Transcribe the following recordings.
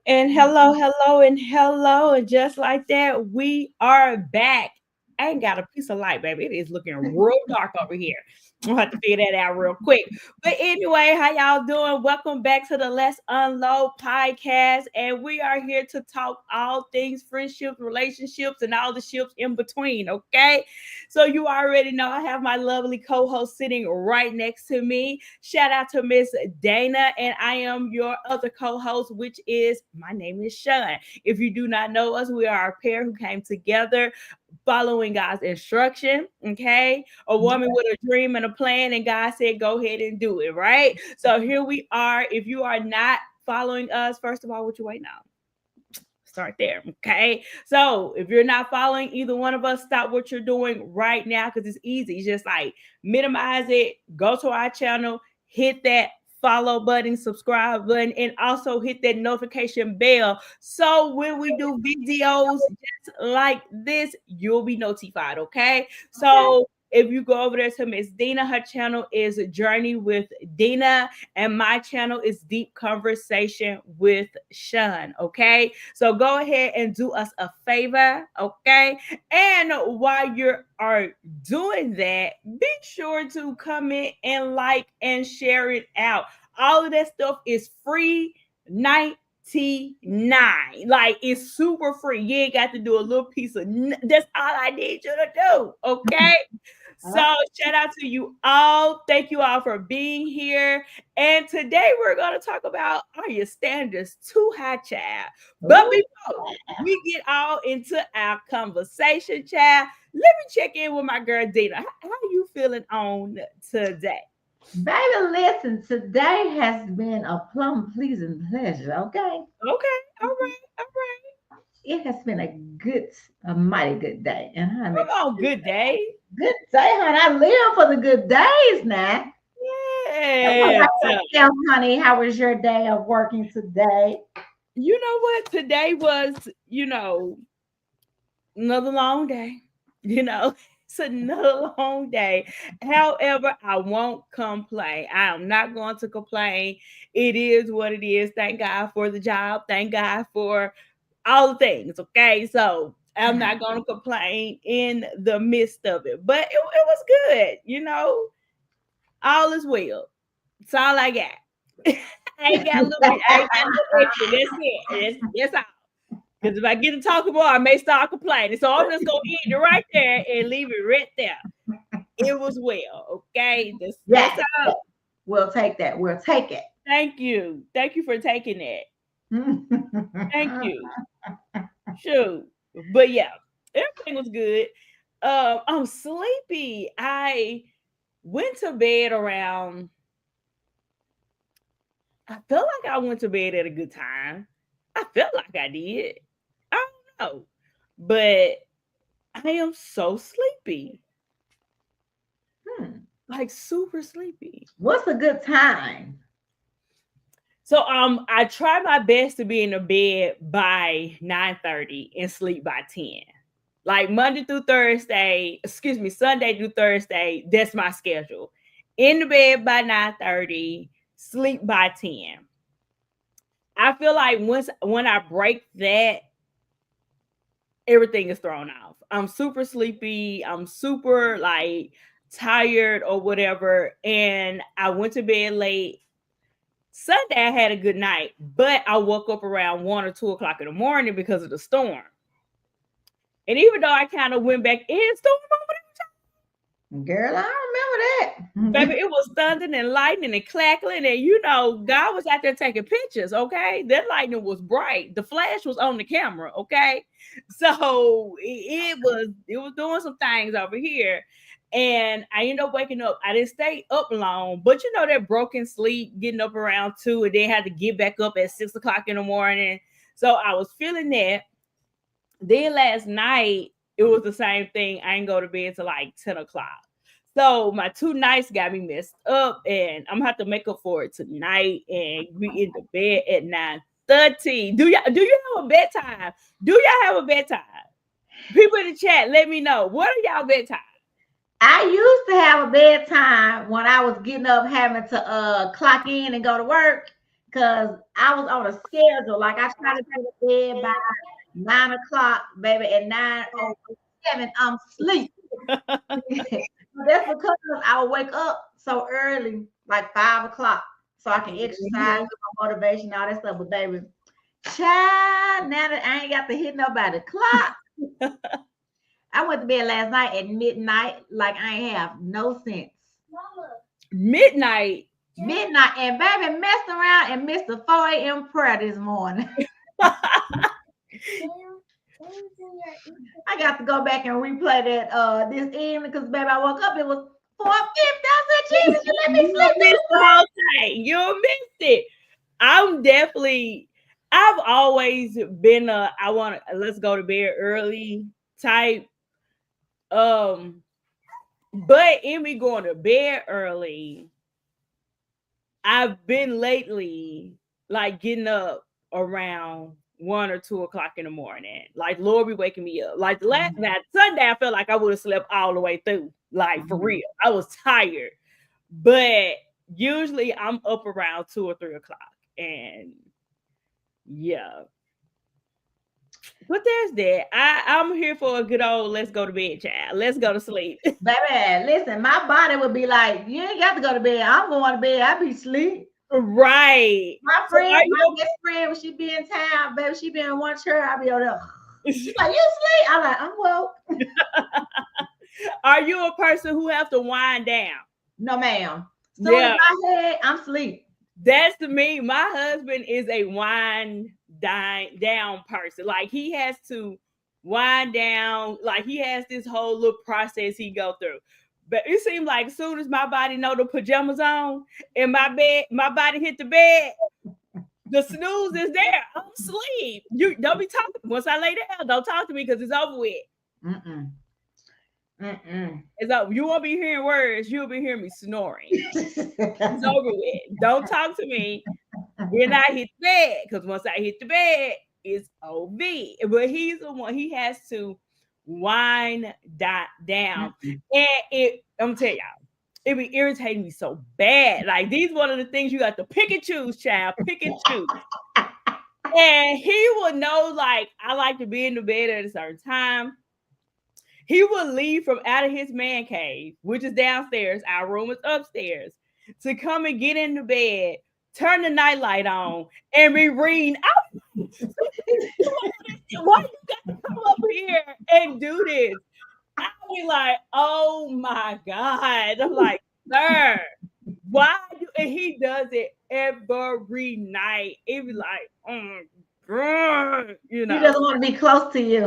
And hello. And just like that, we are back. I ain't got a piece of light, baby. It is looking real dark over here. I'll have to figure that out real quick. But anyway, how y'all doing? Welcome back to the Let's Unload podcast. And we are here to talk all things friendships, relationships, and all the ships in between. Okay. So you already know I have my lovely co-host sitting right next to me. Shout out to Miss Dana, and I am your other co-host, which is my name is Shun. If you do not know us, we are a pair who came together following God's instruction. Okay, a woman with a dream and a plan, and God said, "Go ahead and do it." Right. So here we are. If you are not following us, first of all, what you waiting on? Start there. Okay. So if you're not following either one of us, stop what you're doing right now because it's easy. It's just like minimize it, go to our channel, hit that follow button, subscribe button, and also hit that notification bell. So when we do videos just like this, you'll be notified. Okay. So if you go over there to Miss Dina, her channel is Journey with Dina, and my channel is Deep Conversation with Shun. Okay. So go ahead and do us a favor. Okay. And while you are doing that, be sure to comment and like and share it out. All of that stuff is free. 99. Like it's super free. You ain't got to do a little piece of that's all I need you to do. Okay. So shout out to you all. Thank you all for being here. And today we're going to talk about are your standards too high, child? But before we get all into our conversation, child, let me check in with my girl Dina. How you feeling on today? Baby, listen, today has been a plum pleasing pleasure, okay? Okay, all right. It has been a mighty good day. And I'm Come on, good day. good day, honey. I live for the good days now. Yes. Honey, how was your day of working today? You know what? Today was, another long day. It's another long day. However, I won't complain. I am not going to complain. It is what it is. Thank God for the job. Thank God for all the things. Okay. So I'm not going to complain in the midst of it. But it was good. All is well. That's all I got. I ain't got a little bit. I ain't got no extra. That's it. That's all. Because if I get to talk more, I may start complaining. So I'm just gonna end it right there and leave it right there. It was well, okay. That's all. We'll take that. We'll take it. Thank you. Thank you for taking that. Thank you. Shoot. But yeah, everything was good. I'm sleepy. I went to bed around. I felt like I went to bed at a good time. I felt like I did. I don't know. But I am so sleepy. Like super sleepy. What's a good time? So I try my best to be in the bed by 9:30 and sleep by 10. Like Sunday through Thursday, that's my schedule. In the bed by 9:30, sleep by 10. I feel like when I break that, everything is thrown off. I'm super sleepy. I'm super like tired or whatever. And I went to bed late. Sunday I had a good night, but I woke up around 1 or 2 o'clock in the morning because of the storm. And even though I kind of went back in storm over Girl, I remember baby, that. it was thundering and lightning and crackling, and you know, God was out there taking pictures. Okay, that lightning was bright. The flash was on the camera. Okay, so it was doing some things over here, and I ended up waking up. I didn't stay up long, but you know that broken sleep, getting up around 2, and then had to get back up at 6 o'clock in the morning. So I was feeling that. Then last night it was the same thing. I didn't go to bed till like 10 o'clock. So my 2 nights got me messed up, and I'm gonna have to make up for it tonight and be in the bed at 9:30. Do you have a bedtime? Do y'all have a bedtime? People in the chat, let me know. What are y'all bedtime? I used to have a bedtime when I was getting up having to clock in and go to work because I was on a schedule. Like I tried to go to bed by 9 o'clock, baby. At 9:07, I'm asleep. That's because I would wake up so early, like 5 o'clock, so I can exercise, get my motivation, all that stuff. But baby, child, now that I ain't got to hit nobody clock. I went to bed last night at midnight, like I ain't have no sense. Midnight. Midnight, and baby messed around and missed the 4 a.m. prayer this morning. I got to go back and replay that this evening because baby, I woke up, it was 4:50. I said, Jesus, you let me You sleep missed this the whole thing. You missed it. I've always been I want to let's go to bed early type. Um, but in me going to bed early, I've been lately like getting up around 1 or 2 o'clock in the morning. Like Lord be waking me up. Like the last that Sunday, I felt like I would have slept all the way through. Like for real. I was tired. But usually I'm up around 2 or 3 o'clock. And yeah. But there's that. I'm here for a good old let's go to bed, child. Let's go to sleep. Baby, listen, my body would be like, you ain't got to go to bed. I'm going to bed. I be asleep. Right. My So friend, my best friend, when she be in town, baby, she be in one chair, I be over there. She's like, you sleep? I'm like, I'm woke. Are you a person who have to wind down? No, ma'am. Soon Yeah. as I head, I'm asleep. That's to me. My husband is a wind down person. Like he has to wind down. Like he has this whole little process he go through. But it seems like as soon as my body know the pajamas on and my body hit the bed, the snooze is there. I'm asleep. You don't be talking. Once I lay down, don't talk to me because it's over with. Mm-mm. Mm-mm. It's over. You won't be hearing words. You'll be hearing me snoring. It's over with. Don't talk to me when I hit the bed. Because once I hit the bed, it's OV. But he's the one, he has to wind that down. And I'm gonna tell y'all, it be irritating me so bad. Like these one of the things you got to pick and choose, child. Pick and choose. And he would know, like, I like to be in the bed at a certain time. He would leave from out of his man cave, which is downstairs. Our room is upstairs, to come and get in the bed, turn the nightlight on, and be reading. Why you got to come up here and do this? I'll be like, oh my God. I'm like, sir, why do, and he does it every night. It be like, oh God, He doesn't want to be close to you.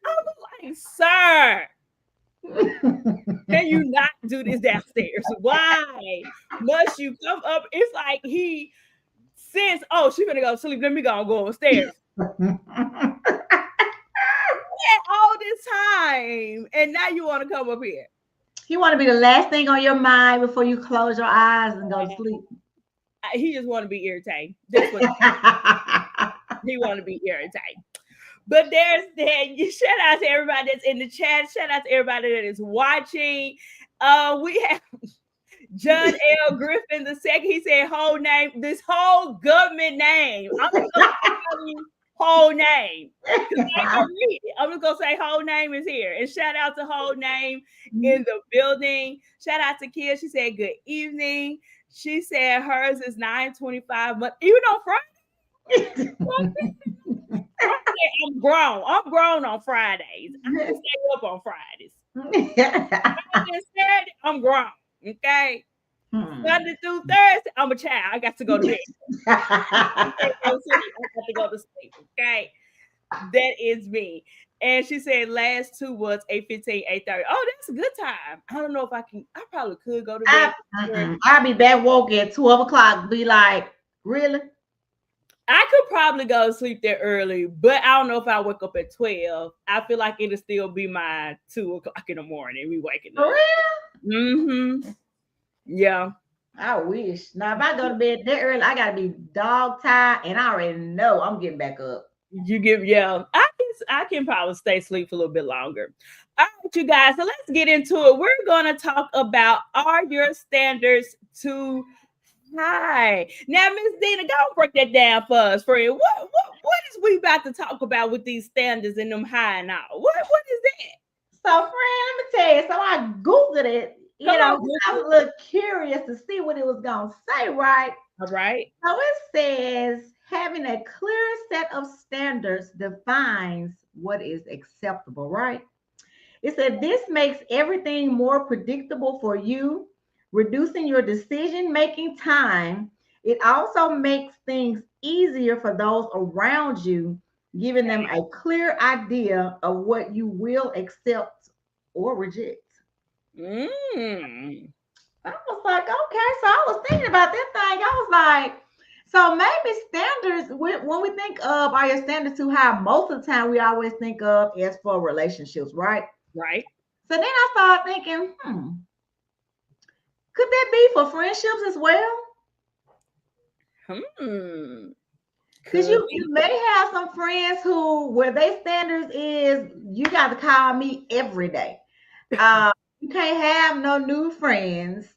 I'm like, sir, can you not do this downstairs? Why must you come up? It's like he says, oh, she's gonna go to sleep. Let me go upstairs. All this time, and now you want to come up here. He want to be the last thing on your mind before you close your eyes and go to sleep. He just want to be irritated. That's what he want to be irritated. But there's that. Shout out to everybody that's in the chat. Shout out to everybody that is watching. We have John L. Griffin the second. He said whole name, this whole government name. I'm just gonna tell you whole name. Because I ain't gonna read it. I'm just gonna say whole name is here. And shout out to whole name in the building. Shout out to Kia. She said good evening. She said hers is 9:25. But even on Friday, I'm grown. I'm grown on Fridays. I can stay up on Fridays. Saturday, I'm grown. Okay. Sunday through Thursday, I'm a child. I got to go to bed. I got to go to sleep. Okay. That is me. And she said last two was 8:15, 8:30. Oh, that's a good time. I don't know if I can. I probably could go to bed. I'll be back woke at 12 o'clock. Be like, really? I could probably go to sleep there early, but I don't know if I wake up at 12. I feel like it'll still be my 2 o'clock in the morning. We waking up. For real? Mm-hmm. Yeah. I wish. Now, if I go to bed that early, I gotta be dog tired, and I already know I'm getting back up. I can probably stay asleep for a little bit longer. All right, you guys. So let's get into it. We're gonna talk about, are your standards too high? Now, Miss Dina, go break that down for us. For you, what is we about to talk about with these standards and them high and all? What is that? So, friend, let me tell you. So I Googled it. I was a little curious to see what it was gonna say, right? All right. So it says having a clear set of standards defines what is acceptable, right? It said this makes everything more predictable for you, reducing your decision-making time. It also makes things easier for those around you, giving them a clear idea of what you will accept or reject. I was like, okay. So I was thinking about that thing. I was like, so maybe standards, when we think of are your standards too high, most of the time we always think of as for relationships, right? Right. So then I started thinking, could that be for friendships as well? Because you may have some friends where their standards is you got to call me every day. You can't have no new friends.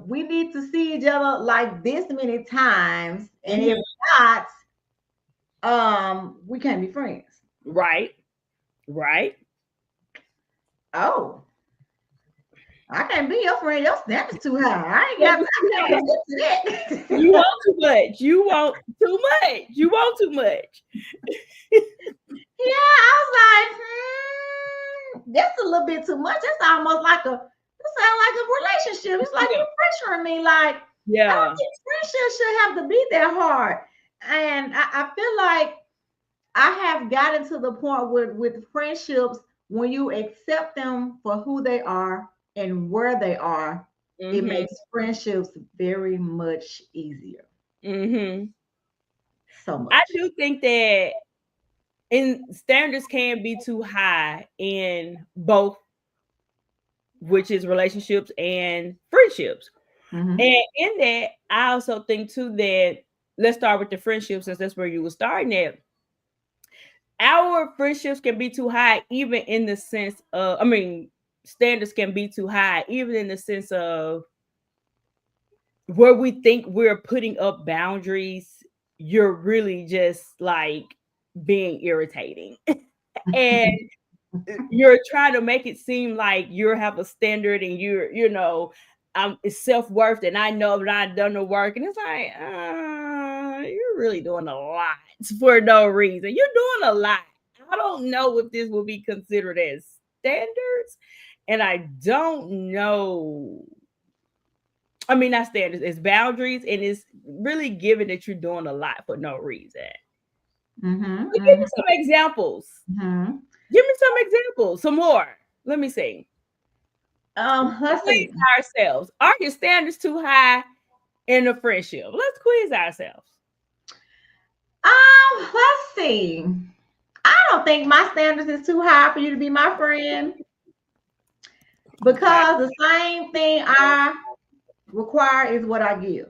We need to see each other like this many times, and if not, we can't be friends. Right. Oh, I can't be your friend. Your standards too high. I ain't got to that. You want too much. You want too much. Yeah, I was like, that's a little bit too much. That's almost like that sounds like a relationship. It's like you're pressuring me. Like, I don't think friendships should have to be that hard. And I feel like I have gotten to the point with friendships, when you accept them for who they are and where they are, it makes friendships very much easier. So much. I do think that standards can be too high in both, which is relationships and friendships. And in that, I also think too that, let's start with the friendships, since that's where you were starting at. Our friendships can be too high, even in the sense of, standards can be too high, even in the sense of where we think we're putting up boundaries, you're really just like being irritating. And you're trying to make it seem like you have a standard and it's self-worth, and I know that I've done the work. And it's like, you're really doing a lot for no reason. You're doing a lot. I don't know if this will be considered as standards. And I don't know. Not standards, it's boundaries, and it's really given that you're doing a lot for no reason. Give me some examples. Give me some examples, some more. Let me see. Let's quiz ourselves. Are your standards too high in a friendship? Let's quiz ourselves. Let's see. I don't think my standards is too high for you to be my friend, because the same thing I require is what I give.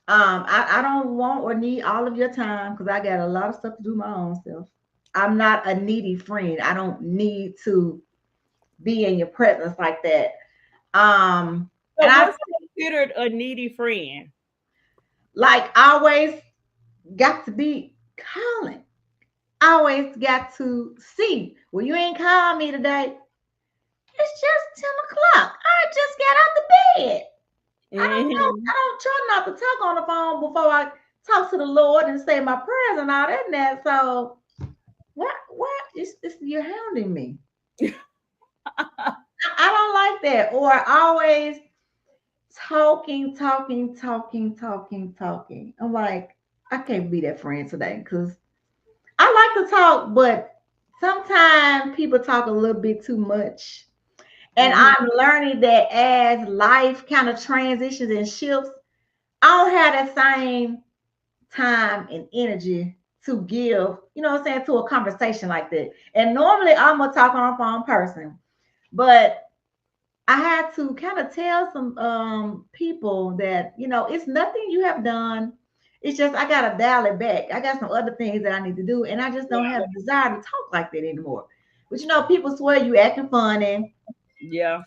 I don't want or need all of your time, because I got a lot of stuff to do my own self. I'm not a needy friend. I don't need to be in your presence like that. And So I what's considered a needy friend? like always got to be calling. Always got to see. Well, you ain't called me today. It's just 10 o'clock. I just got out the bed. I don't know. Hmm. I don't try not to talk on the phone before I talk to the Lord and say my prayers and all that and that. So what is this? You're hounding me. I don't like that. Or always talking. I'm like, I can't be that friend today because I like to talk, but sometimes people talk a little bit too much. And Hmm. I'm learning that as life kind of transitions and shifts, I don't have that same time and energy to give, you know what I'm saying, to a conversation like that. And normally I'm a talk on the phone person, but I had to kind of tell some people that, it's nothing you have done. It's just I gotta dial it back. I got some other things that I need to do, and I just don't have the desire to talk like that anymore. But people swear you acting funny. Yeah.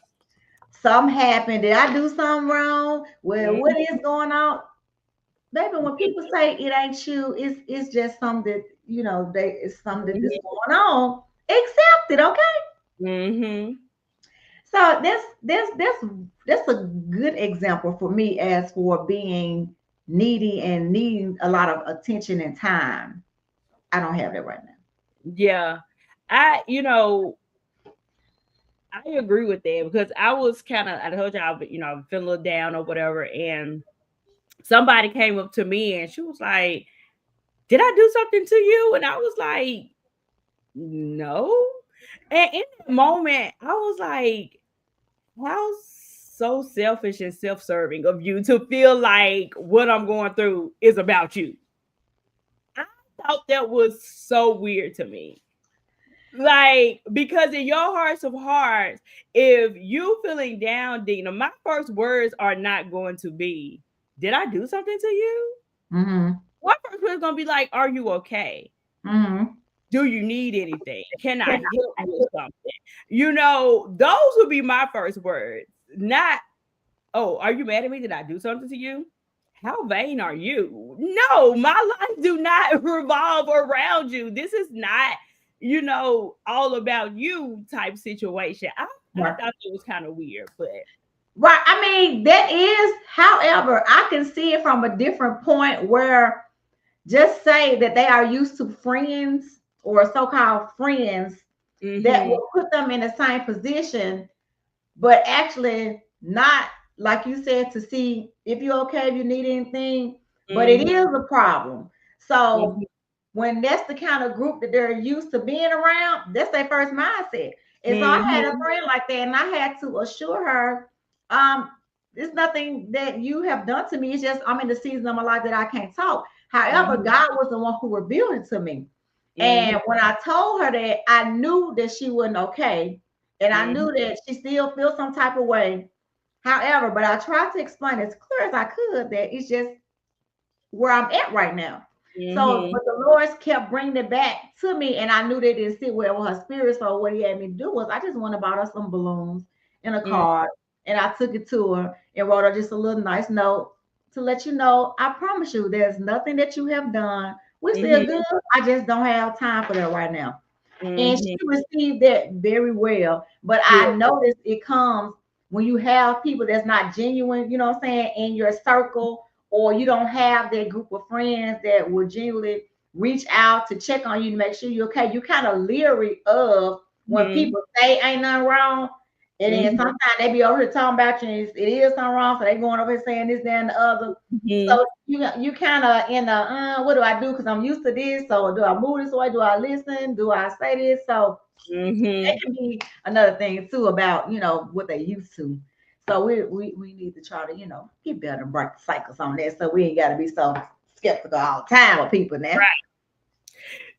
Something happened. Did I do something wrong? Well, what Mhm. is going on? Baby, when people say it ain't you, it's just something that it's something that's going on. Accept it, okay? Mhm. So that's a good example for me as for being needy and needing a lot of attention and time. I don't have that right now. Yeah. I agree with that because I was kind of, I told you, I feeling a little down or whatever. And somebody came up to me and she was like, "Did I do something to you?" And I was like, "No." And in that moment, I was like, how so selfish and self serving of you to feel like what I'm going through is about you. I thought that was so weird to me. Like, because in your hearts of hearts, if you feeling down, Dina, my first words are not going to be, "Did I do something to you?" Mm-hmm. My first word is going to be like, "Are you okay? Mm-hmm. Do you need anything? Can I help with something?" Those would be my first words. Not, "Oh, are you mad at me? Did I do something to you? How vain are you?" No, my life do not revolve around you. This is not, all about you type situation. I Right. thought it was kind of weird, but Right. I mean, that is, however, I can see it from a different point where just say that they are used to friends or so-called friends that mm-hmm, will put them in the same position, but actually not, like you said, to see if you're okay, if you need anything, but it mm-hmm, is a problem. So mm-hmm, when that's the kind of group that they're used to being around, that's their first mindset. And so I had a mm-hmm, friend like that, and I had to assure her, um, it's nothing that you have done to me. It's just I'm in the season of my life that I can't talk. However, mm-hmm, God was the one who revealed it to me. mm-hmm, And when I told her that, I knew that she wasn't okay. And I knew mm-hmm, that she still feels some type of way. However, but I tried to explain as clear as I could that it's just where I'm at right now. So, mm-hmm, but the Lord kept bringing it back to me, and I knew they didn't sit well with her spirit. So, what He had me do was I just went and bought her some balloons and a card, and I took it to her and wrote her just a little nice note to let you know, I promise you, there's nothing that you have done. We're still mm-hmm, good. I just don't have time for that right now. And she mm-hmm. received that very well. But I Good. noticed it comes when you have people that's not genuine, you know what I'm saying, in your circle, or you don't have that group of friends that will genuinely reach out to check on you to make sure you're okay. You kind of leery of when Mhm, people say ain't nothing wrong. And then mhm, sometimes they be over here talking about you, and it is something wrong. So they going over here saying this, that, and the other. mhm, So you kind of in the what do I do? Because I'm used to this. So do I move this way? Do I listen? Do I say this? So that mhm, can be another thing too about what they used to. So we need to try to get better and break the cycles on that. So we ain't got to be so skeptical all the time of people now. right.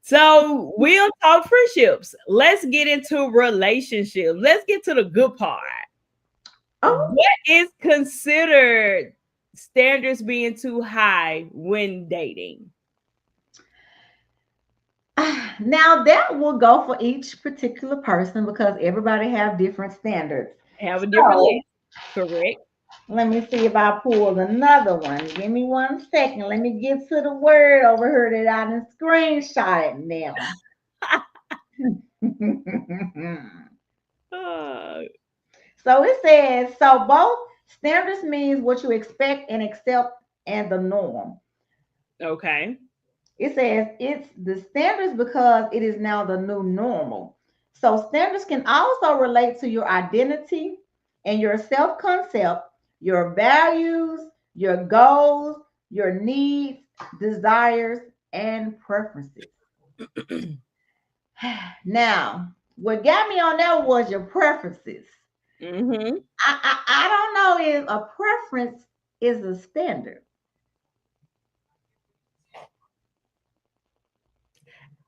So we'll talk friendships. Let's get into relationships. Let's get to the good part. Oh, What is considered standards being too high when dating? now that will go for each particular person because everybody have different standards. Have a different So list, correct? Let me see if I pulled another one. Give me 1 second. Let me get to the word over here that I done screenshot it now. Uh, So it says, so both standards means what you expect and accept and the norm. okay. It says it's the standards because it is now the new normal. So standards can also relate to your identity and your self-concept, your values, your goals, your needs, desires, and preferences. Now, what got me on that was your preferences. Mm-hmm. I don't know if a preference is a standard.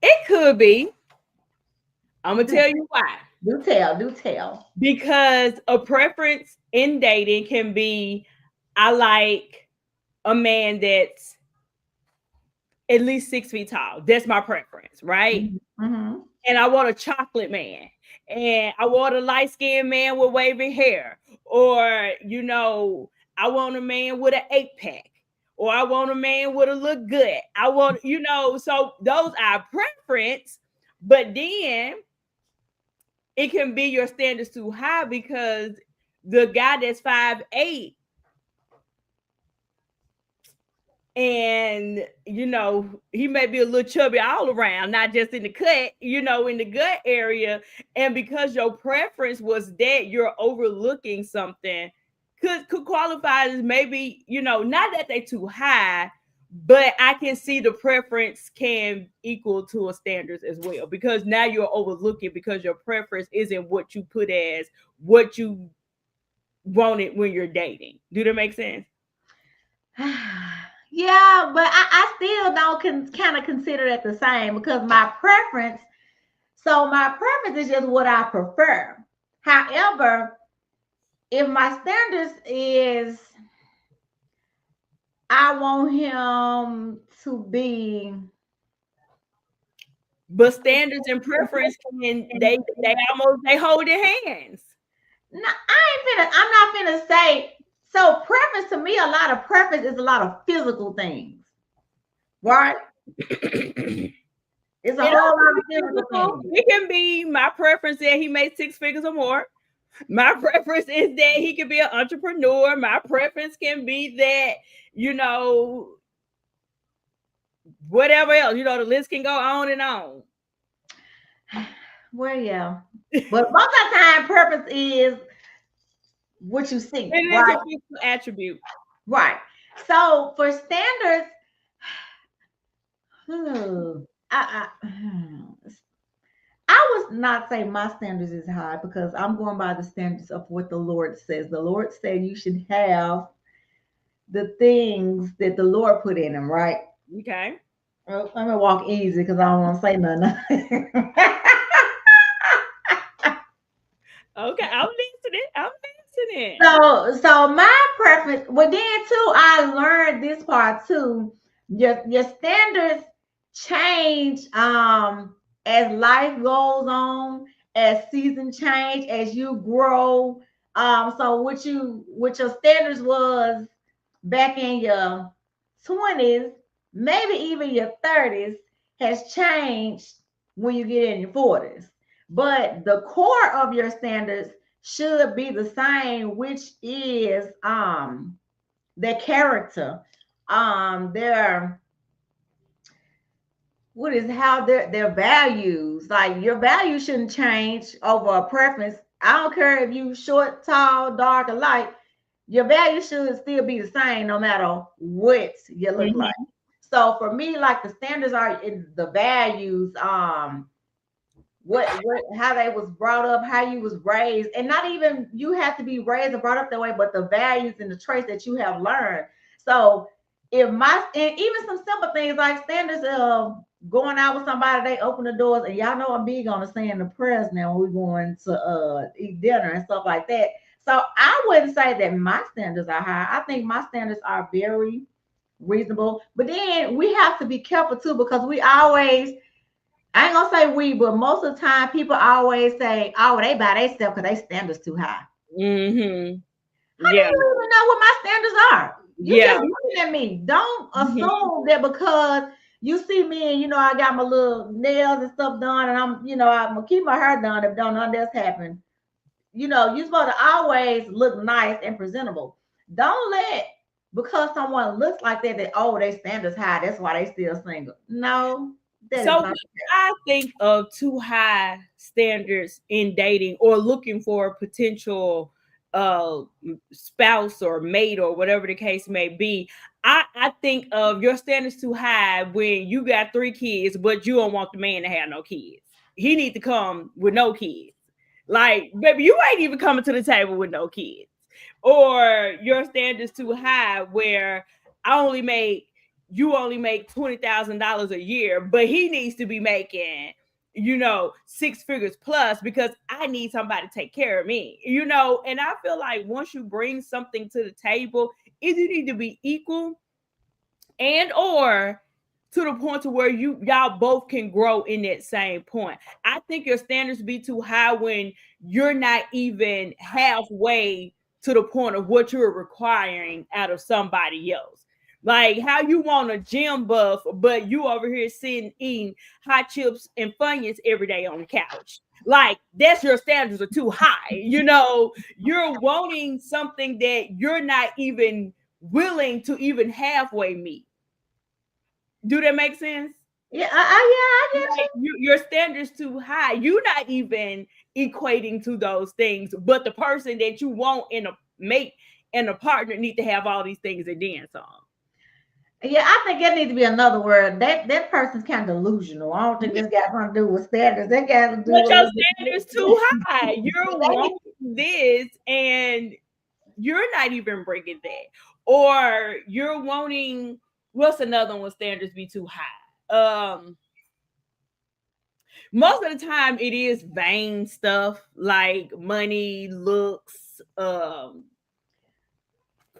It could be. I'm gonna Do, tell you why. do tell, do tell. Because a preference in dating can be, I like a man that's at least 6 feet tall. That's my preference, right? Mm-hmm. And I want a chocolate man, and I want a light skinned man with wavy hair, or I want a man with an 8 pack, or I want a man with a look good. I want, so those are preference, but then it can be your standards too high because the guy that's 5'8" and he may be a little chubby all around, not just in the cut, in the gut area, and because your preference was that, you're overlooking something could qualify as maybe, not that they too high, but I can see the preference can equal to a standards as well, because now you're overlooking because your preference isn't what you put as what you wanted when you're dating. Do that make sense? Yeah, but I still don't kind of consider it the same because my preference, so my preference is just what I prefer. However, if my standards is I want him to be But standards and preference can they almost they hold their hands. no, I'm not finna say so preference to me, a lot of preference is a lot of physical things, right? It It's a don't whole lot have to of be physical physical. things. It can be my preference that he makes 6 figures or more. My preference is that he can be an entrepreneur. My preference can be that, you know, whatever else, the list can go on and on. Well, yeah. But most of the time, purpose is what you see, It is a right? physical attribute. Right. So for standards, hmm, I was not saying my standards is high because I'm going by the standards of what the Lord says. The Lord said you should have the things that the Lord put in them, right? Okay. Well, I'm gonna walk easy because I don't want to say nothing. Okay. I'm listening. I'm listening. So my preference, well then too, I learned this part too. Your standards change as life goes on, as season change, as you grow. So what your standards was back in your 20s, maybe even your 30s, has changed when you get in your 40s. But the core of your standards should be the same, which is their character, their what is how their values. Like your values shouldn't change over a preference. I don't care if you short, tall, dark, or light. Your values should still be the same no matter what you look like. Mhm. So for me, like the standards are in the values, what how they was brought up, how you was raised, and not even you have to be raised and brought up that way, but the values and the traits that you have learned. So if my and even some simple things like standards of going out with somebody, they open the doors, and y'all know I'm big on the saying the prayers now when we're going to eat dinner and stuff like that. So I wouldn't say that my standards are high. I think my standards are very reasonable. But then we have to be careful too because we always I ain't gonna say we, but most of the time people always say, "Oh, they by themselves because they standards too high." Mhm. How do Yeah. you even know what my standards are? You just Yeah. looking at me. Don't Mhm. assume that because you see me and I got my little nails and stuff done, and I'm gonna keep my hair done if don't none of this happen. You're supposed to always look nice and presentable. Don't let because someone looks like that oh, their standards high. That's why they still single. No, that is So when not. I think of too high standards in dating or looking for a potential uh spouse or mate or whatever the case may be, I think of your standards too high when you got 3 kids, but you don't want the man to have no kids. He need to come with no kids. Like, baby, you ain't even coming to the table with no kids. Or your standards too high where I only make you only make $20,000 a year, but he needs to be making, 6 figures plus because I need somebody to take care of me, And I feel like once you bring something to the table, either you need to be equal and or to the point to where y'all both can grow in that same point. I think your standards be too high when you're not even halfway to the point of what you're requiring out of somebody else. Like how you want a gym buff, but you over here sitting eating hot chips and Funyuns every day on the couch. Like that's your standards are too high. You're wanting something that you're not even willing to even halfway meet. Do that make sense? Yeah, I get Like your standards too high. You're not even equating to those things, but the person that you want in a mate and a partner need to have all these things and then some. you. Yeah, I think that needs to be another word. That person's kind of delusional. I don't think this got something to do with standards. That got to do But with a your little standards bit. too high. You're wanting this and you're not even bringing that. Or you're wanting what's another one standards be too high? Most of the time it is vain stuff like money, looks,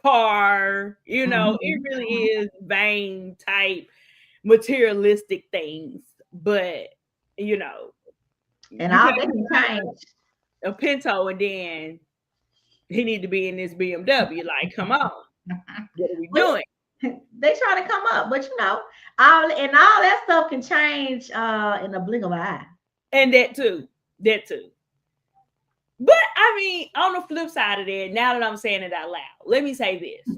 car, it Mhm. really is vain type materialistic things. But you know, And you all can't that can change. a Pinto and then he need to be in this BMW. Like, come on, what are we Well, doing? they try to come up, but all that stuff can change in a blink of an eye. And that too. But I mean, on the flip side of that, now that I'm saying it out loud, let me say this.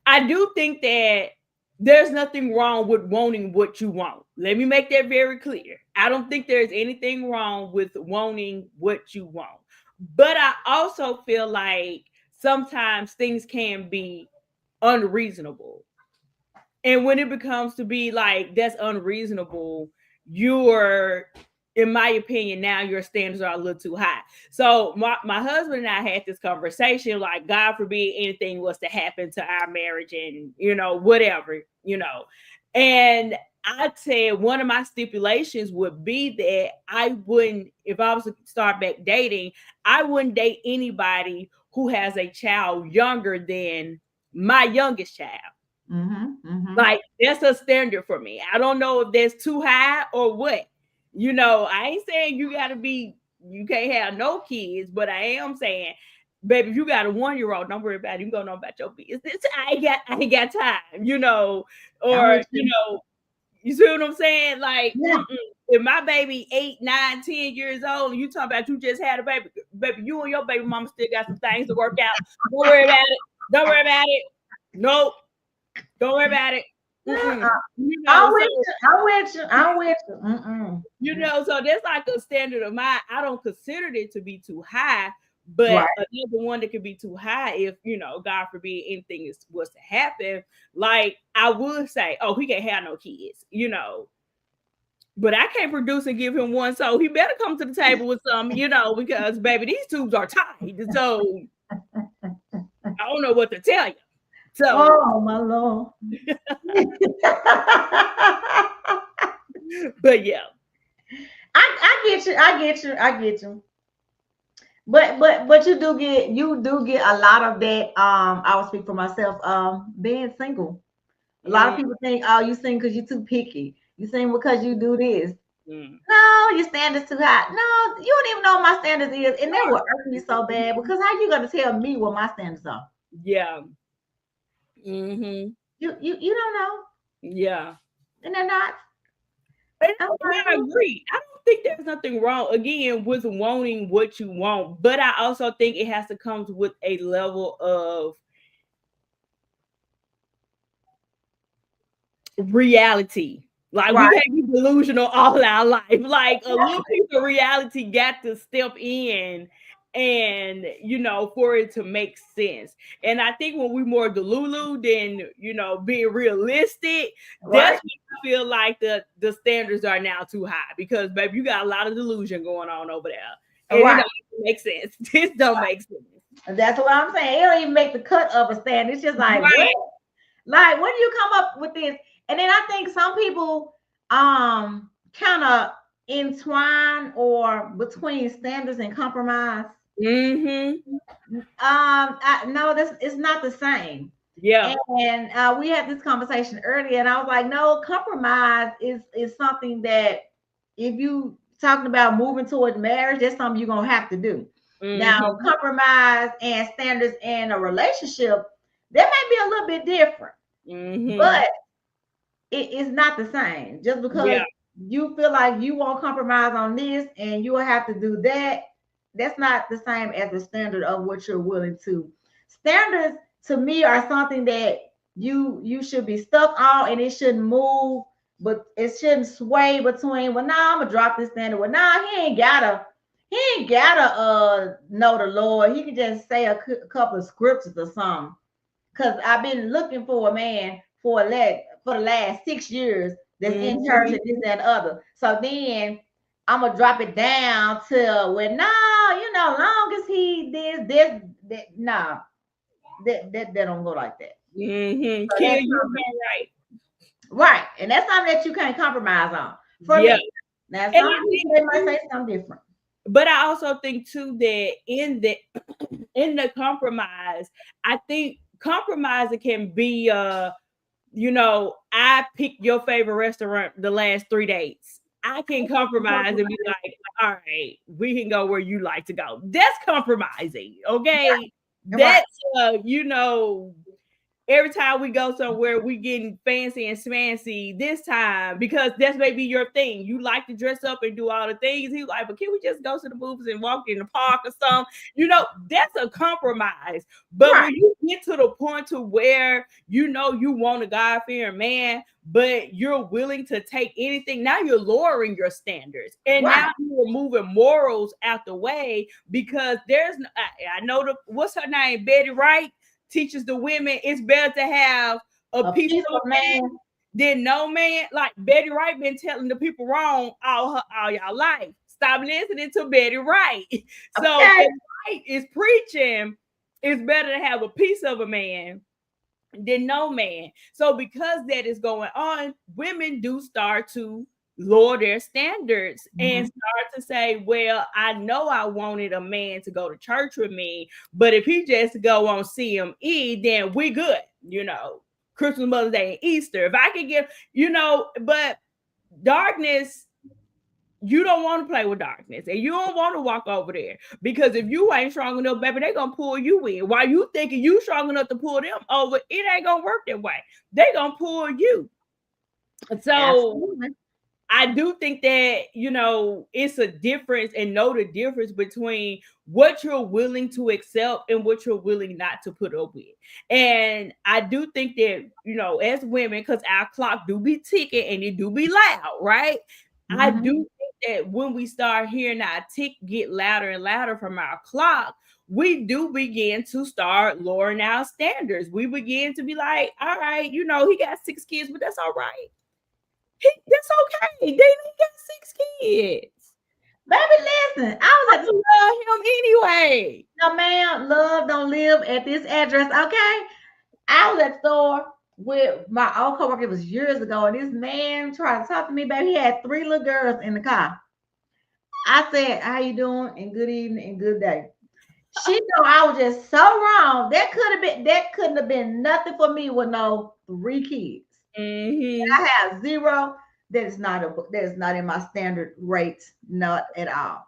I do think that there's nothing wrong with wanting what you want. Let me make that very clear. I don't think there's anything wrong with wanting what you want. But I also feel like sometimes things can be unreasonable. And when it becomes to be like that's unreasonable, you're, in my opinion, now your standards are a little too high. So my husband and I had this conversation, like, God forbid anything was to happen to our marriage and whatever. And I said one of my stipulations would be that I wouldn't, if I was to start back dating, I wouldn't date anybody who has a child younger than my youngest child. Mm-hmm, mm-hmm. Like that's a standard for me. I don't know if that's too high or what. I ain't saying you can't have no kids, but I am saying, baby, if you got a 1-year-old, don't worry about it. You gonna know about your business. I ain't got time, I'm or with you. you see what I'm saying? Like, Yeah, if my baby 8, 9, 10 years old, and you talking about you just had a baby, you and your baby mama still got some things to work out. Don't worry about it. Don't worry about it. Nope. Don't worry about it. yeah. Mm-mm. I'm So with you. I'm with you. I'm with you. Mm-mm. so that's like a standard of mine. I don't consider it to be too high, but Right. another one that could be too high if God forbid anything was to happen. Like I would say, oh, he can't have no kids. But I can't produce and give him one, so he better come to the table with some, because baby, these tubes are tight. So I don't know what to tell you. So, Oh my Lord. but yeah, I get you. I get you. I get you. But you do get a lot of that. I will speak for myself. Being single. A lot of mm, people think, oh, you sing because you're too picky. You sing because you do this. Mm. No, your standards too high. No, you don't even know what my standards is, and that would irk me so bad because how you gonna tell me what my standards are? Yeah. Mm-hmm. You don't know, Yeah. and they're not. I'm And like, I agree. I don't think there's nothing wrong again with wanting what you want, but I also think it has to come with a level of reality. Like we right, can't be delusional all our life. Like a little piece of reality got to step in and for it to make sense. And I think when we more delulu than being realistic, that's right, when I feel like the standards are now too high because baby, you got a lot of delusion going on over there. And it right. don't make sense. This don't make sense. And that's what I'm saying. It don't even make the cut of a stand. It's just like what? Right. Like, when do you come up with this? And then I think some people kind of entwine or between standards and compromise. Mm-hmm. No, this is not the same. Yeah. And we had this conversation earlier, and I was like, no, compromise is something that if you talking about moving towards marriage, that's something you're gonna have to do. Now, Mm-hmm. compromise and standards in a relationship, that might be a little bit different, Mm-hmm. but it is not the same. Just because Yeah. you feel like you won't compromise on this and you will have to do that, that's not the same as the standard of what you're willing to. Standards to me are something that you should be stuck on and it shouldn't move, but it shouldn't sway between, well, nah, I'm gonna drop this standard. Well, nah, he ain't gotta know the Lord. He can just say a couple of scriptures or something. Cause I've been looking for a man for the last 6 years that's in church Mm-hmm. and this and the other. So then I'm gonna drop it down to well, no, long as he this, that, nah, that don't go like that. Mm-hmm. So Kill that's you something, right. right, and that's something that you can't compromise on. For Yeah. me, now And some I people think they might too, say something different. but I also think too that in the compromise, I think compromising can be I picked your favorite restaurant the last 3 days. I can compromise and be like, all right, we can go where you like to go. That's compromising. Okay. Right, That's every time we go somewhere, we getting fancy and smancy this time because that's maybe your thing. You like to dress up and do all the things. He's like, but can we just go to the movies and walk in the park or something? That's a compromise. But right, when you get to the point to where you want a God-fearing man, but you're willing to take anything, now you're lowering your standards. And right. now you're moving morals out the way because I know what's her name, Betty Wright teaches the women it's better to have a A piece of peaceful a man man. than no man. Like Betty Wright been telling the people wrong all y'all life. Stop listening to Betty Wright. So Okay. if Wright is preaching, it's better to have a piece of a man than no man. So because that is going on, women do start to lower their standards and Mhm. start to say, well, I know I wanted a man to go to church with me, but if he just go on CME, then we good, Christmas, Mother's Day, and Easter. If I could get, but darkness, you don't want to play with darkness and you don't want to walk over there because if you ain't strong enough, baby, they're gonna pull you in. While you thinking you strong enough to pull them over, it ain't gonna work that way. They gonna pull you. So Absolutely. I do think that it's a difference and know the difference between what you're willing to accept and what you're willing not to put up with. And I do think that as women, because our clock do be ticking and it do be loud, right? I do Mhm. think that when we start hearing our tick get louder and louder from our clock, we do begin to start lowering our standards. We begin to be like, all right, he got 6 kids, but that's all right. That's okay. They got 6 kids. Baby, listen. I was at the I love him anyway. no, ma'am. Love don't live at this address. Okay. I was at the store with my old coworker. It was years ago, and this man tried to talk to me. Baby, he had three little girls in the car. I said, "How you doing?" and "Good evening" and "Good day." She know I was just so wrong. That couldn't have been nothing for me with no three kids. Mm-hmm. I have zero. that is not in my standard rate, not at all.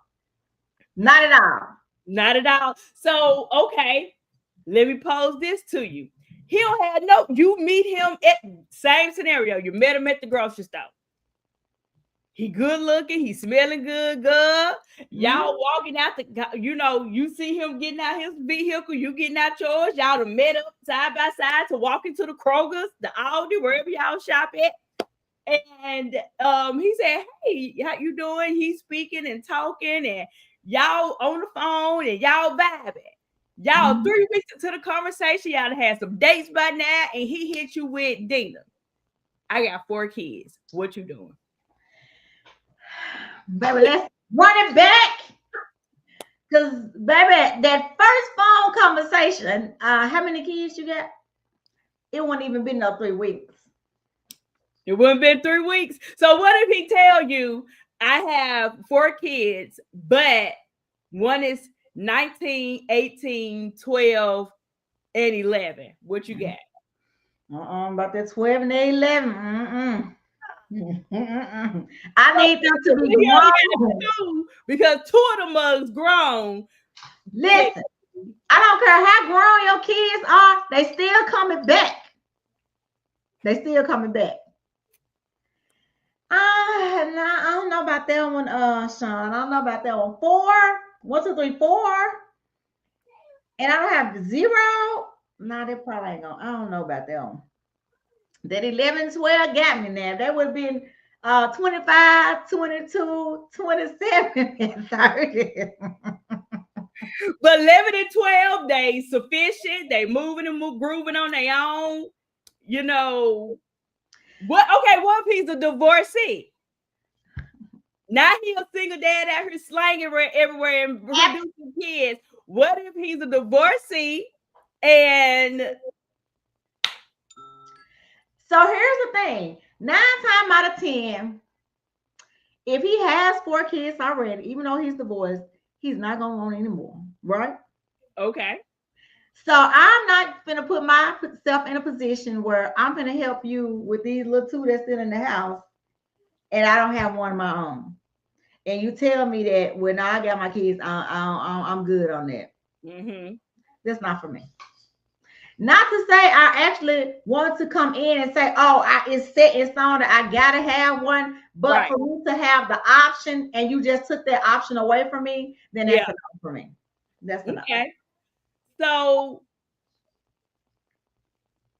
Not at all. Not at all. So, okay, let me pose this to you. He don't have no, you meet him at same scenario. You met him at the grocery store. He good looking, he smelling good, good. Mhm. Y'all walking out the, you see him getting out his vehicle, you getting out yours. Y'all done met up side by side to walk into the Kroger's, the Aldi, wherever y'all shop at. And he said, "Hey, how you doing?" He's speaking and talking, and y'all on the phone, and y'all vibing. Y'all Mhm. 3 weeks into the conversation, y'all had some dates by now, and he hit you with Dina. I got 4 kids. What you doing? Baby, let's run it back. Cause baby, that first phone conversation, how many kids you got? It won't even been no 3 weeks. It wouldn't been 3 weeks. So what if he tell you, I have 4 kids, but one is 19, 18, 12, and 11. What you got? About that 12 and 11. I So need them to be he only grown. got 2 because 2 of them is grown. Listen, I don't care how grown your kids are, they still coming back. They still coming back. I don't know about that one, Sean. I don't know about that one. 4, 1, 2, 3, 4. And I don't have the 0. Nah, they probably ain't gonna. I don't know about that one. That 11, 12 got me now. That would have been 25, 22, 27, and 30. But 11 and 12, they sufficient. They moving and grooving on their own. You know what? Okay, what if he's a divorcee? Now he a single dad out here slanging everywhere and producing kids. What if he's a divorcee and So here's the thing. 9 times out of 10, if he has 4 kids already, even though he's divorced, he's not gonna want any more, right? okay, So I'm not gonna put myself in a position where I'm gonna help you with these little 2 that's still in the house, and I don't have one of my own. And you tell me that when I got my kids, I'm good on that. mm-hmm. That's not for me. Not to say I actually want to come in and say, "Oh, it's set in stone that I gotta have one." But Right, for me to have the option, and you just took that option away from me, then that's yeah, a no for me. That's a no. okay. So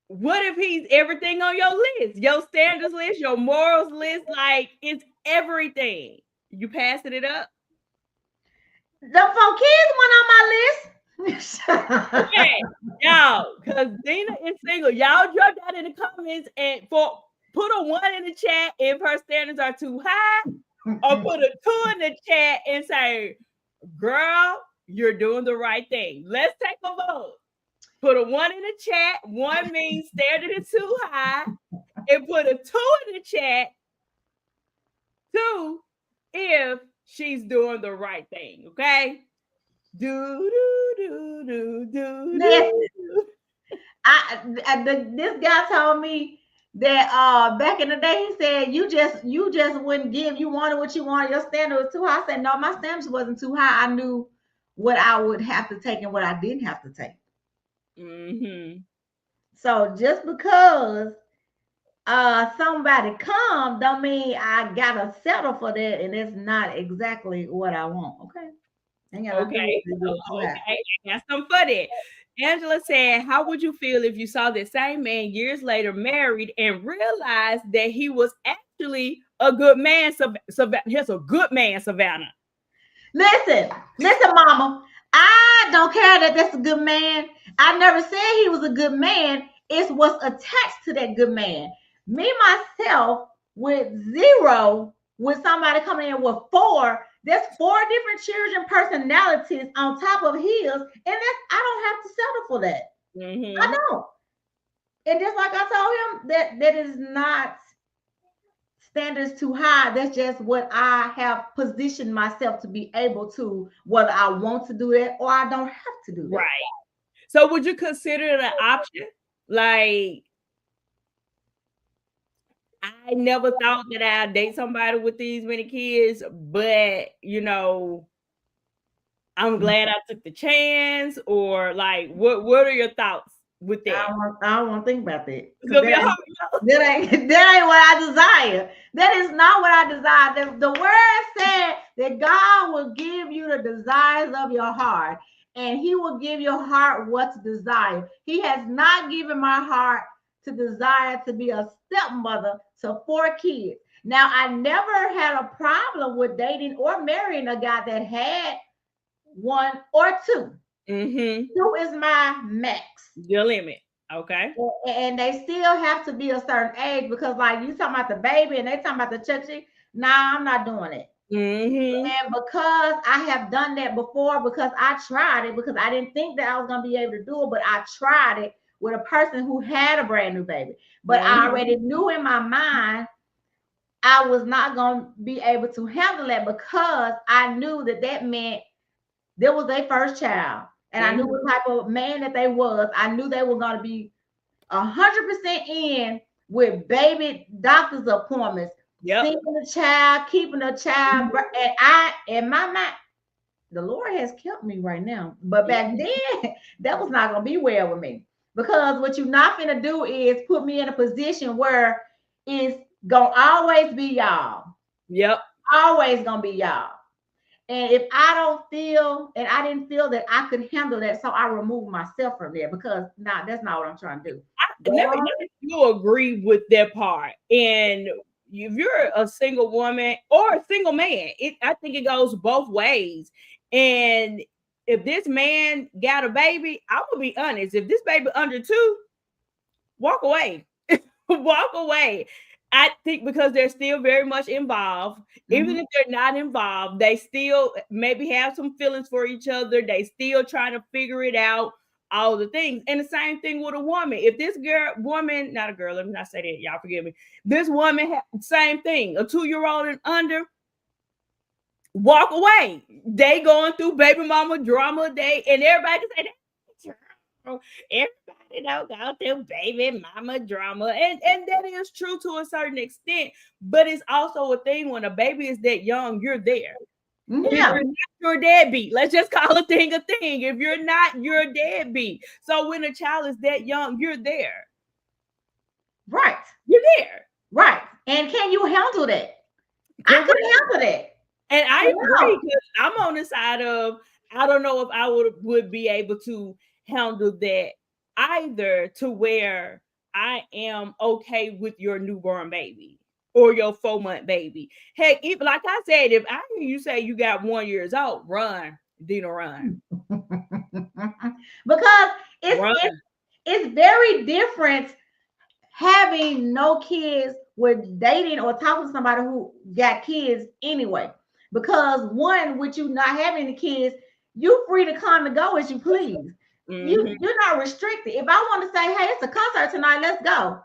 what if he's everything on your list, your standards list, your morals list? Like it's everything. You passing it up? The 4 kids went on my list. Okay, y'all, because Dina is single. Y'all drop that in the comments and put a 1 in the chat if her standards are too high, or put a 2 in the chat and say, "Girl, you're doing the right thing." Let's take a vote. Put a 1 in the chat. 1 means standard is too high, and put a 2 in the chat. 2 if she's doing the right thing. Okay. Do do do do Listen, do. this guy told me that back in the day, he said you just wouldn't give, you wanted what you wanted, your standard was too high. I said no, my standards wasn't too high. I knew what I would have to take and what I didn't have to take. Mm-hmm. So just because somebody come don't mean I gotta settle for that, and it's not exactly what I want. Okay, ain't got nothing to do with Okay. it being too high. Okay. I got some for that. Angela said, "How would you feel if you saw the same man years later married and realized that he was actually a good man? He's a good man, Savannah." Listen, mama. I don't care that that's a good man. I never said he was a good man. It's what's attached to that good man. Me, myself, with 0, with somebody coming in with 4, there's 4 different children personalities on top of his, and I don't have to settle for that. I Mm-hmm. don't. And just like I told him, that is not standards too high. That's just what I have positioned myself to be able to, whether I want to do that or I don't have to do that. Right. So would you consider it an option? Like, I never thought that I'd date somebody with these many kids, but I'm glad I took the chance. Or like, what are your thoughts with that? I don't want to think about that It's because gonna be a hard no. that ain't what I desire. That is not what I desire. The word said that God will give you the desires of your heart, and He will give your heart what to desire. He has not given my heart to desire to be a stepmother to 4 kids. Now, I never had a problem with dating or marrying a guy that had one or two. Mm-hmm. Two is my max. Your limit. Okay. And they still have to be a certain age because, like, you talking about the baby and they talking about the churchy. Nah, I'm not doing it. Mm-hmm. And because I have done that before, because I tried it, because I didn't think that I was gonna be able to do it, but I tried it with a person who had a brand new baby. But I Mm-hmm. already knew in my mind I was not gonna be able to handle that because I knew that that meant there was their first child, and I knew Mm-hmm. what type of man that they was. I knew they were gonna be 100% in with baby doctor's appointments, Yep. seeing the child, keeping the child, and I, in my mind, the Lord has kept me right now. But Yep. back then, that was not gonna be well with me because what you're not gonna do is put me in a position where it's gonna always be y'all, Yep. always gonna be y'all. And if I don't feel, and I didn't feel that I could handle that, so I removed myself from there because now that's not what I'm trying to do. Let me you agree with that part. And if you're a single woman or a single man, I think it goes both ways. And if this man got a baby, I will be honest. If this baby under 2, walk away. Walk away. I think because they're still very much involved. Even Mhm. if they're not involved, they still maybe have some feelings for each other. They still trying to figure it out, all the things. And the same thing with a woman. If this woman, not a girl, let me not say that, y'all forgive me. This woman, same thing, a 2-year-old and under, walk away. They going through baby mama drama. And everybody say that. Everybody don't go through baby mama drama. And that is true to a certain extent. But it's also a thing when a baby is that young, you're there. If Yeah, you're not, you're a deadbeat. Let's just call a thing a thing. If you're not, you're a deadbeat. So when a child is that young, you're there. right, You're there. right. And can you handle that? I Correct. couldn't handle that. And I agree No. because I'm on the side of I don't know if I would be able to handle that either, to where I am okay with your newborn baby or your 4-month baby. Heck, even like I said, if I hear you say you got 1 years old, run, Dina, run, Because it's run. it's it's very different having no kids with dating or talking to somebody who got kids anyway. Because one, with you not having any kids, you free to come and go as you please. Mm-hmm. You're not restricted. If I want to say, hey, it's a concert tonight, let's go.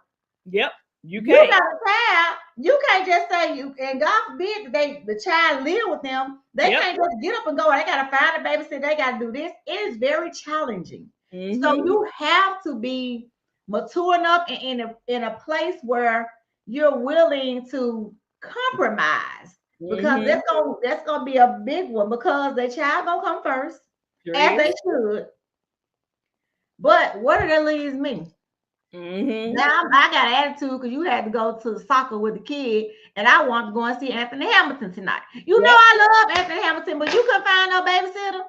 Yep, you You can't. got a child. You can't just say you, and God forbid that the child live with them. They Yep. can't just get up and go. They gotta find a babysitter. They gotta do this. It is very challenging. So Mm-hmm. you have to be mature enough and in a place where you're willing to compromise because Mm-hmm. that's gonna be a big one because the child gonna come first, Sure as is. they should. But where did that leaves me? Mm-hmm. Now I got an attitude because you had to go to the soccer with the kid, and I wanted to go and see Anthony Hamilton tonight. You know Yep. I love Anthony Hamilton, but you couldn't find no babysitter.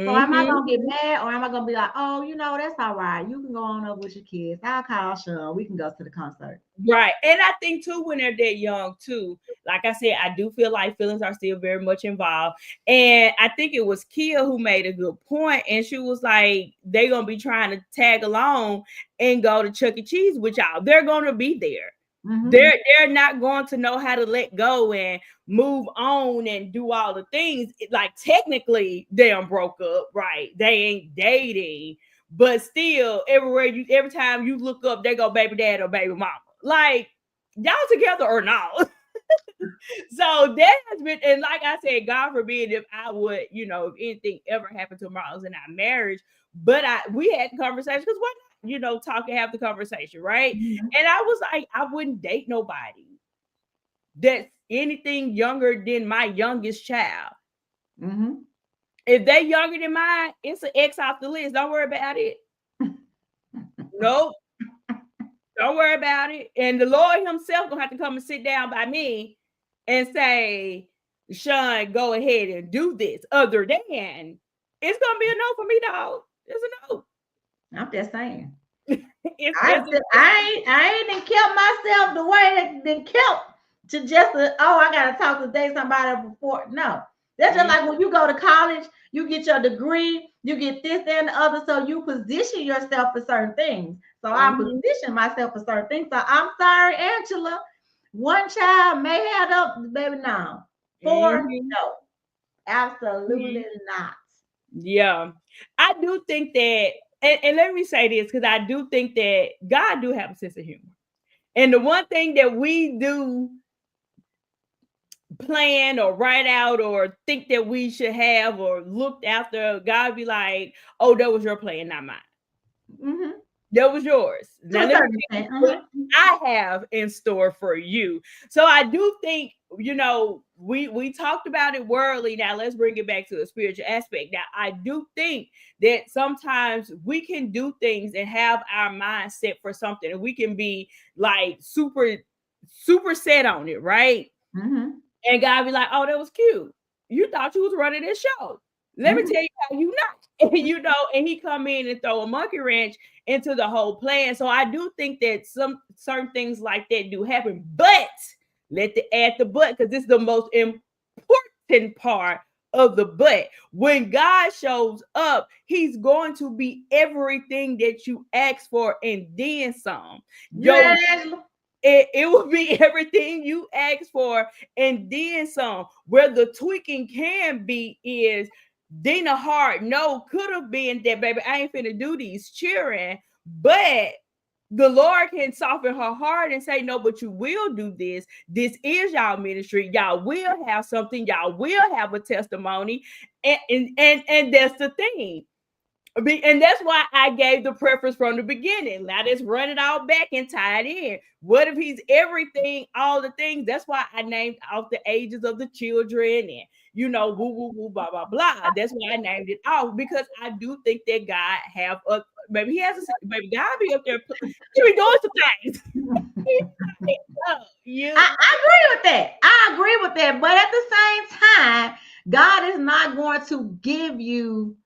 So am I Mm-hmm. gonna get mad or am I gonna be like, oh, that's all right. You can go on up with your kids. I'll call Sean. We can go to the concert. Right. And I think too, when they're that young too, like I said, I do feel like feelings are still very much involved. And I think it was Kia who made a good point, and she was like, they're gonna be trying to tag along and go to Chuck E. Cheese with y'all. They're gonna be there. Mm-hmm. They're not going to know how to let go and move on and do all the things. Like technically, they broke up, right? They ain't dating, but still, every time you look up, they go baby dad or baby mama. Like, y'all together or not? So that has been, and like I said, God forbid if I would, if anything ever happened to Miles in our marriage, but we had conversations because why not? talk and have the conversation, right? Mhm. And I was like, I wouldn't date nobody that's anything younger than my youngest child. Mhm. If they younger than mine, it's an X off the list. Don't worry about it. Nope. Don't worry about it. And the Lord himself gonna have to come and sit down by me and say, Shun, go ahead and do this. Other than it's gonna be a no for me, dog. It's a no. I'm just saying. It's I ain't kept myself the way that been kept to just I gotta talk to date somebody before. No, that's just mm, like when you go to college, you get your degree, you get this and the other, so you position yourself for certain things. So I mhm, position myself for certain things. So I'm sorry, Angela. One child may have up, baby. No, four, mhm, no, absolutely mhm. not. Yeah. I do think that, and let me say this, because I do think that God do have a sense of humor. And the one thing that we do plan or write out or think that we should have or looked after, God be like, oh, that was your plan, not mine. Mm-hmm. That was yours. To Now a let me certain tell you extent. what Uh-huh. I have in store for you. So I do think, we talked about it worldly. Now let's bring it back to the spiritual aspect. Now I do think that sometimes we can do things and have our mind set for something, and we can be like super set on it, right? Mm-hmm. And God be like, oh, that was cute. You thought you was running this show. Let me Mm-hmm. tell you how you not. And he come in and throw a monkey wrench into the whole plan. So I do think that some certain things like that do happen. But let the add the but, because this is the most important part of the but. When God shows up, he's going to be everything that you ask for and then some. You Yo, heard that, Angela? it will be everything you ask for and then some. Where the tweaking can be is Dina Hart no could have been that, baby, I ain't finna do these cheering, but the Lord can soften her heart and say, no, but you will do this. This is y'all ministry. Y'all will have something. Y'all will have a testimony. And that's the thing. And that's why I gave the preference from the beginning. Now let's run it all back and tie it in. What if he's everything, all the things? That's why I named off the ages of the children and woo woo woo blah blah blah. That's why I named it off, because I do think that God have a maybe he has a maybe God be up there, he be doing some things. You I agree with that. I agree with that. But at the same time, God is not going to give you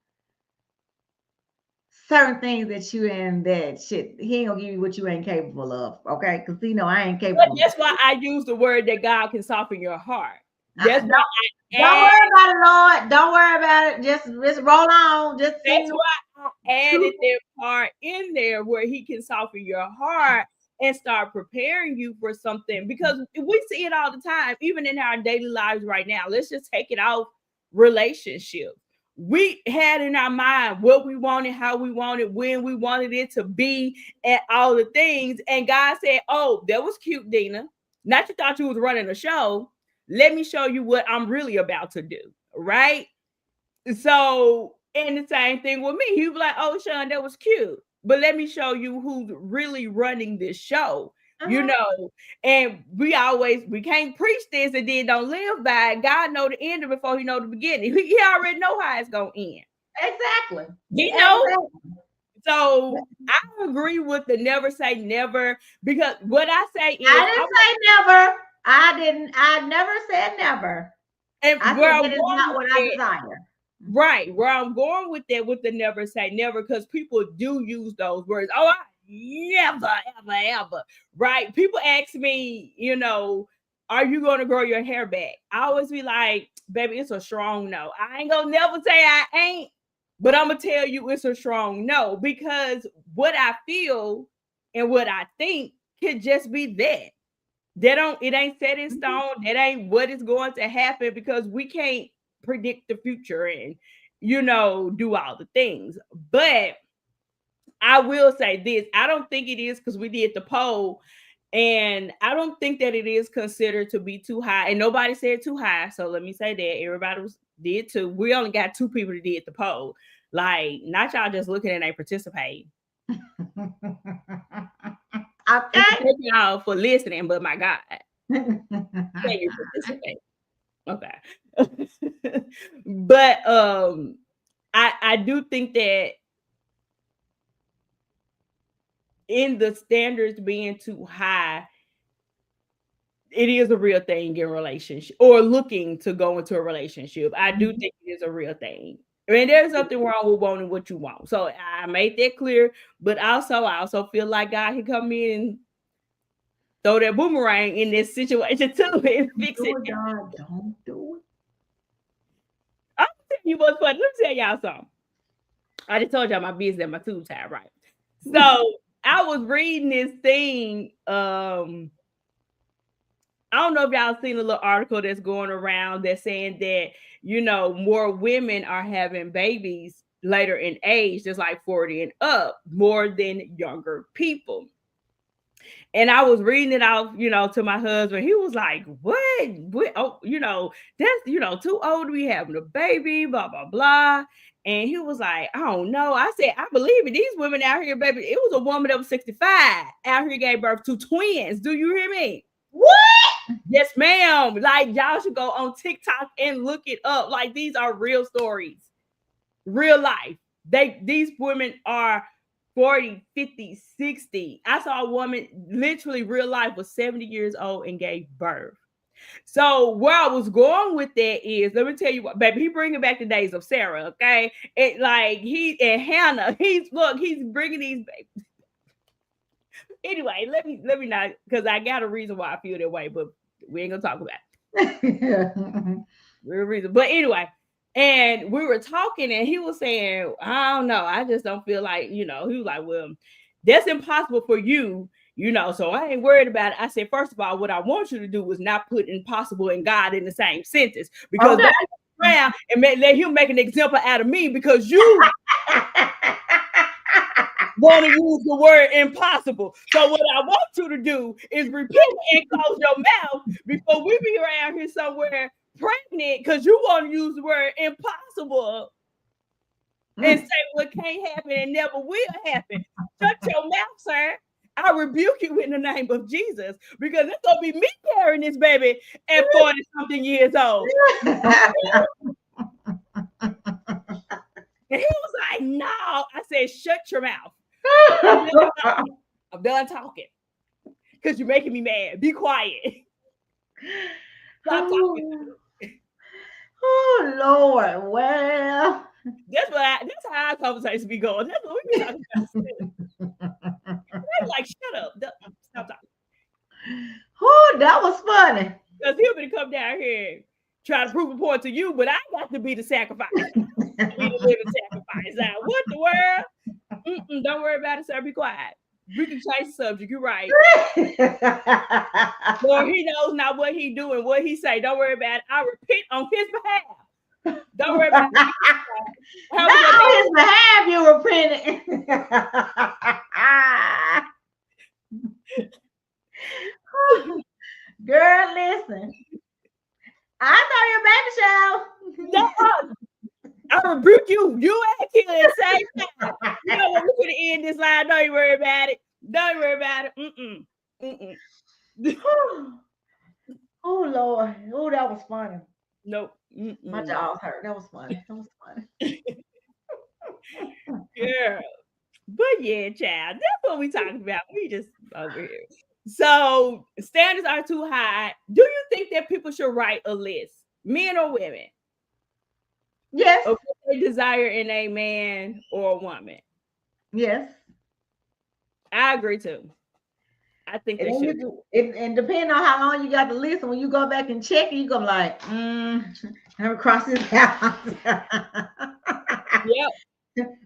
certain things that you and that shit. He ain't gonna give you what you ain't capable of. Okay? Because I ain't but capable of that's why I use the word that God can soften your heart. That's that. why Don't I worry about it, Lord. Don't worry about it. Just roll on. Just That's sing the why I truth. added that part in there where he can soften your heart and start preparing you for something, because we see it all the time, even in our daily lives right now. Let's just take it off relationship. We had in our mind what we wanted, how we wanted, when we wanted it to be, and all the things. And God said, oh, that was cute, Dina. Not you thought you was running a show. Let me show you what I'm really about to do. Right. So, and the same thing with me. He was like, oh, Sean, that was cute. But let me show you who's really running this show. You Uh-huh. know, and we can't preach this and then don't live by it. God know the end before he know the beginning. He already know how it's gonna end. Exactly. He know. Exactly. So I agree with the never say never, because what I say is I didn't say never. I didn't. I never said never. I and where said I'm that is going not with what I it. desire. Right, where I'm going with that, with the never say never, because people do use those words. Oh, I never, ever, ever. Right? People ask me, are you going to grow your hair back? I always be like, baby, it's a strong no. I ain't gonna never say I ain't, but I'm gonna tell you it's a strong no, because what I feel and what I think could just be that. It ain't set in Mhm. stone. That ain't what is going to happen, because we can't predict the future and do all the things. But I will say this, I don't think it is, because we did the poll, and I don't think that it is considered to be too high. And nobody said too high. So let me say that everybody did too. We only got 2 people that did the poll. Like, not y'all just looking and ain't participating. Okay. Thank y'all for listening, but my God, can you participate? Okay. But I do think that in the standards being too high, it is a real thing in relationship or looking to go into a relationship. I do think it is a real thing. I mean, there's nothing wrong with wanting what you want. So I made that clear. But also, I also feel like God can come in and throw that boomerang in this situation too and fix it. God, don't do it. I'm telling you what's funny. Let me tell y'all something. I just told y'all my business and my tube tied, right? So I was reading this thing. I don't know if y'all seen a little article that's going around that's saying that, more women are having babies later in age, just like 40 and up, more than younger people. And I was reading it out, to my husband. He was like, what? Oh, that's, too old to be having a baby, blah, blah, blah. And he was like, I don't know. I said, I believe it. These women out here, baby, it was a woman that was 65 out here gave birth to twins. Do you hear me? What? Yes, ma'am. Like, y'all should go on TikTok and look it up. Like, these are real stories, real life. These women are 40, 50, 60. I saw a woman, literally real life, was 70 years old and gave birth. So where I was going with that is, let me tell you what, baby, he bringing back the days of Sarah, okay? It like he and Hannah, he's bringing these babies. Anyway, let me not, because I got a reason why I feel that way, but we ain't gonna talk about it. Real reason. But anyway, and we were talking, and he was saying, I don't know, I just don't feel like, he was like, well, that's impossible for you, so I ain't worried about it. I said, first of all, what I want you to do is not put impossible and God in the same sentence, because Okay. around and let him make an example out of me, because you want to use the word impossible. So what I want you to do is repent and close your mouth before we be around here somewhere pregnant, because you want to use the word impossible and say what can't happen and never will happen. Shut your mouth, sir. I rebuke you in the name of Jesus, because it's gonna be me carrying this baby at 40 something years old. And he was like, no. I said, shut your mouth. I'm done talking, because you're making me mad. Be quiet. Stop talking. Oh Lord. Well, That's how our conversations be going. That's what we be talking about. I'm like, shut up. Stop talking. oh, that was funny. Because he'll be to come down here try to prove a point to you, but I got to be the sacrifice. Be the living sacrifice. Now, what the world? Don't worry about it, sir. Be quiet. We can change the subject. You're right. Lord, he knows not what he doing, what he say. Don't worry about it. I repent on his behalf. Don't worry about it. Not on his behalf, you repented. Girl, listen. I know your baby shower. I rebuke you. You and Keely at the same time. You know what? We're gonna end this line. Don't you worry about it. Don't worry about it. Oh Lord. Oh, that was funny. Nope. My jaw's hurt. That was funny. That was funny. Girl. But yeah, child. That's what we talking about. We just over here. So standards are too high. Do you think that people should write a list, men or women? Yes. Of what they desire in a man or a woman? Yes. I agree too. I think they should. And depending on how long you got to listen, when you go back and check it, you go like, let me cross this out. Yep.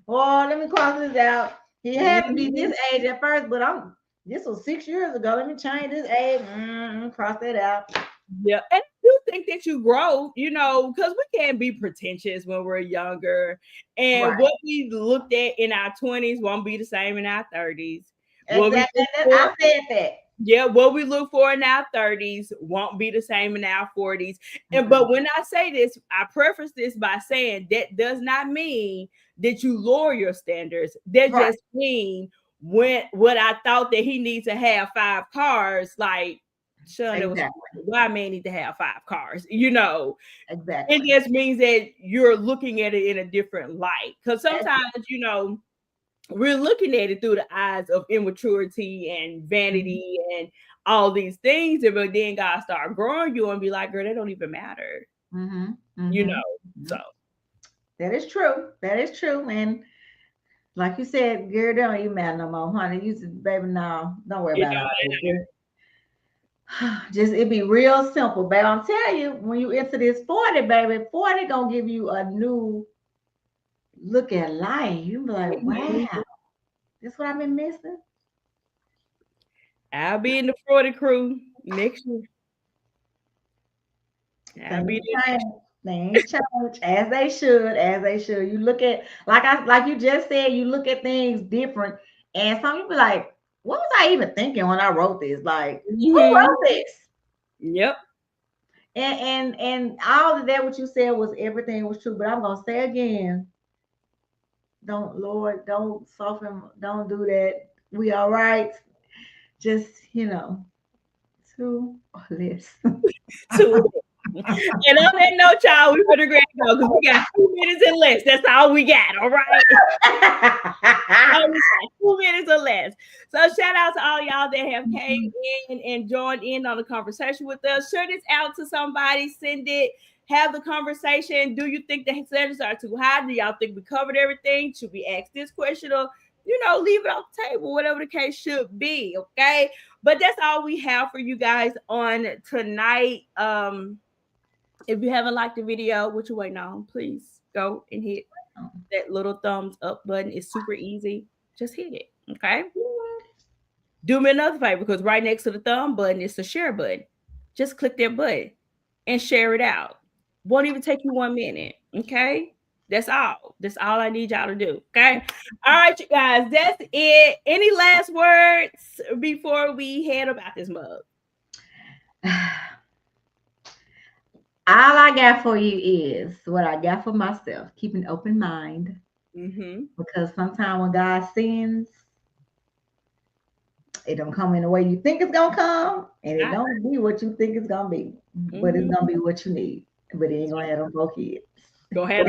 Oh, let me cross this out. He had to be this age at first, but this was 6 years ago. Let me change this age. Cross that out. Yeah, and I do think that you grow, because we can't be pretentious when we're younger. And Right. what we looked at in our 20s won't be the same in our 30s. Exactly. I said that. Yeah, what we look for in our 30s won't be the same in our 40s. And Mm-mm. but when I say this, I preface this by saying that does not mean that you lower your standards. That Right. just mean when what I thought that he needs to have 5 cars, like Shun, it was Exactly. why man need to have 5 cars, you know. It Exactly. just means that you're looking at it in a different light. Because sometimes, you know, we're looking at it through the eyes of immaturity and Mm-hmm. vanity and all these things. But then God start growing you and be like, girl, they don't even matter, Mm-hmm. you Mm-hmm. know. So That is true. That is true. And like you said, girl, they don't even matter no more, honey. You said, baby, no, don't worry it about all don't this. Just it be real simple, baby. I'm telling you, when you enter this 40, baby, 40 gonna give you a new look at life. You be like, matter. wow, this what I've been missing. I'll be in the 40 crew next year. I'll Things be there next change. Things change as they should, as they should. You look at like you just said, you look at things different, and some you be like, what was I even thinking when I wrote this? Like, who year. wrote this? Yep. And all of that what you said was everything was true. But I'm gonna say again, don't Lord, don't soften, don't do that. We all right. Just two or less. Too. And on that note, y'all, we better grab go because we got 2 minutes and less. That's all we got. All right. Oh, we got 2 minutes or less. So shout out to all y'all that have came in and joined in on the conversation with us. Share this out to somebody, send it, have the conversation. Do you think the standards are too high? Do y'all think we covered everything? Should we ask this question or leave it off the table, whatever the case should be. Okay. But that's all we have for you guys on tonight. If you haven't liked the video, what you waiting on? Please go and hit that little thumbs up button. It's super easy. Just hit it. Okay. Do me another favor because right next to the thumb button is the share button. Just click that button and share it out. Won't even take you 1 minute. Okay. That's all. That's all I need y'all to do. Okay. All right, you guys. That's it. Any last words before we head about this mug? All I got for you is what I got for myself. Keep an open mind Mm-hmm. because sometimes when God sends, it don't come in the way you think it's gonna come, and it don't be what you think it's gonna be, but it's Mm-hmm. gonna be what you need. But it ain't gonna have them 4 kids. Go ahead.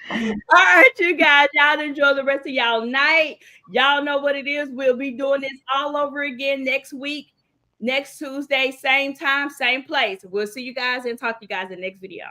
All right, you guys. Y'all enjoy the rest of y'all night. Y'all know what it is. We'll be doing this all over again next week, next Tuesday, same time, same place. We'll see you guys and talk to you guys in the next video.